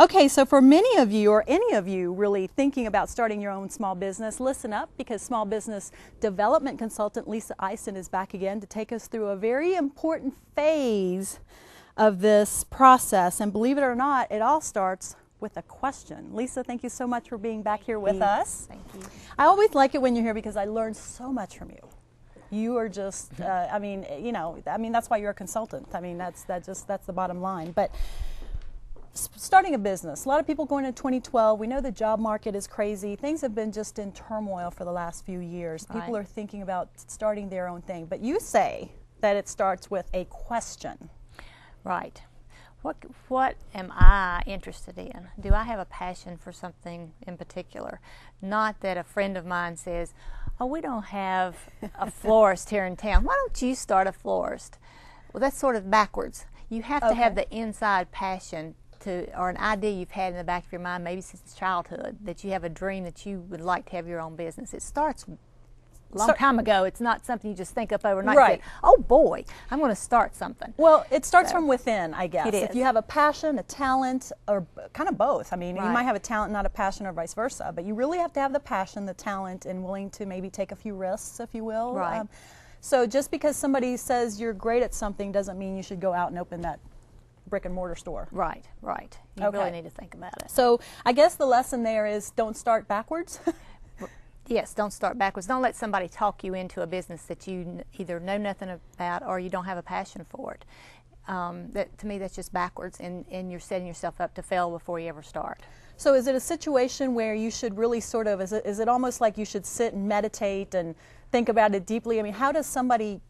Okay, so for many of you, or any of you really thinking about starting your own small business, listen up, because small business development consultant Lisa Ison is back again to take us through a very important phase of this process. And believe it or not, it all starts with a question. Lisa, thank you so much for being back here with us. Thank you. I always like it when you're here because I learn so much from you. You are just, I mean, that's why you're a consultant. I mean, that's the bottom line. But starting a business, a lot of people going into 2012, we know the job market is crazy. Things have been just in turmoil for the last few years. Right. People are thinking about starting their own thing. But you say that it starts with a question. Right. What am I interested in? Do I have a passion for something in particular? Not that a friend of mine says, oh, we don't have a florist here in town. Why don't you start a florist? Well, that's sort of backwards. You have to have the inside passion or an idea you've had in the back of your mind, maybe since childhood, that you have a dream that you would like to have your own business. It starts a long time ago. It's not something you just think up overnight. Right. And say, oh boy, I'm going to start something. Well, it starts from within, I guess. It is. If you have a passion, a talent, or kind of both. I mean, you might have a talent, not a passion, or vice versa. But you really have to have the passion, the talent, and willing to maybe take a few risks, if you will. Right. So just because somebody says you're great at something doesn't mean you should go out and open that brick and mortar store. Right, right. You really need to think about it. So I guess the lesson there is don't start backwards. Yes, don't start backwards. Don't let somebody talk you into a business that you either know nothing about or you don't have a passion for it. To me, that's just backwards, and you're setting yourself up to fail before you ever start. So is it a situation where you should really sort of, is it almost like you should sit and meditate and think about it deeply? I mean, how does somebody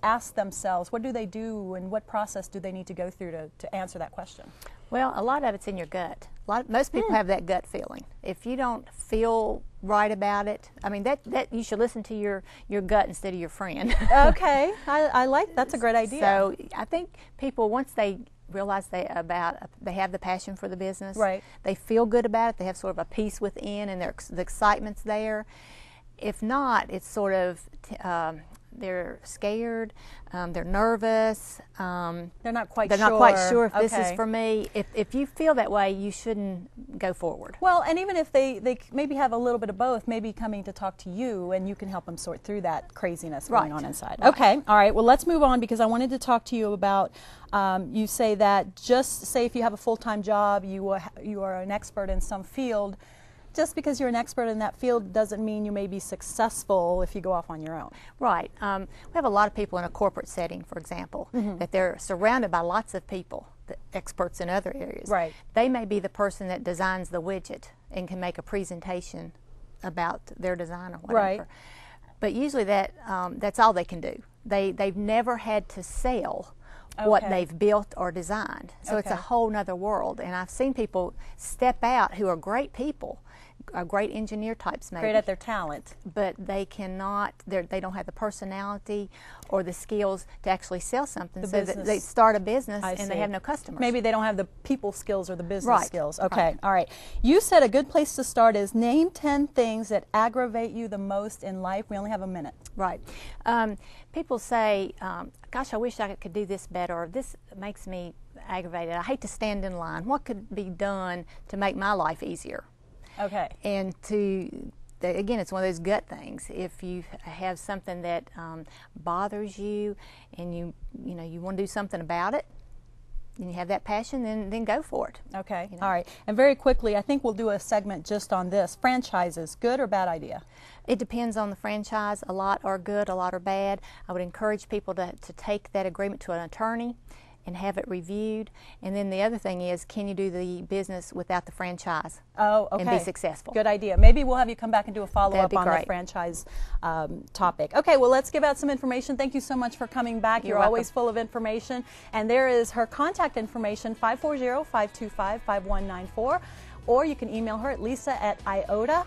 ask themselves, what do they do and what process do they need to go through to answer that question? Well, a lot of it's in your gut. Most people have that gut feeling. If you don't feel right about it, I mean, that you should listen to your gut instead of your friend. Okay, I like, that's a great idea. So I think people, once they realize they have the passion for the business, right, they feel good about it, they have sort of a peace within, and the excitement's there. If not, it's sort of they're scared, they're nervous, they're not quite sure if this is for me. If you feel that way, you shouldn't go forward. Well, and even if they maybe have a little bit of both, maybe coming to talk to you and you can help them sort through that craziness going on inside. Right. Okay, all right, well, let's move on, because I wanted to talk to you about, you say that just say if you have a full-time job, you are an expert in some field. Just because you're an expert in that field doesn't mean you may be successful if you go off on your own. Right. We have a lot of people in a corporate setting, for example, that they're surrounded by lots of people, experts in other areas. Right. They may be the person that designs the widget and can make a presentation about their design or whatever. Right. But usually that's all they can do. They've never had to sell what they've built or designed. So it's a whole nother world. And I've seen people step out who are great people, great engineer types maybe. Great at their talent. But they cannot, they don't have the personality or the skills to actually sell something. So that they start a business and they have no customers. Maybe they don't have the people skills or the business skills. Okay, Right. All right. You said a good place to start is name 10 things that aggravate you the most in life. We only have a minute. Right. People say, gosh, I wish I could do this better, or this makes me aggravated. I hate to stand in line. What could be done to make my life easier? Okay. And again, it's one of those gut things. If you have something that bothers you and you want to do something about it, and you have that passion, then go for it. Okay. All right. And very quickly, I think we'll do a segment just on this. Franchises, good or bad idea? It depends on the franchise. A lot are good, a lot are bad. I would encourage people to take that agreement to an attorney and have it reviewed. And then the other thing is, can you do the business without the franchise? Oh, okay. And be successful. Good idea. Maybe we'll have you come back and do a follow-up on the franchise topic. Okay, well, let's give out some information. Thank you so much for coming back. You're always full of information. And there is her contact information, 540-525-5194. Or you can email her at lisa@iodasite.com.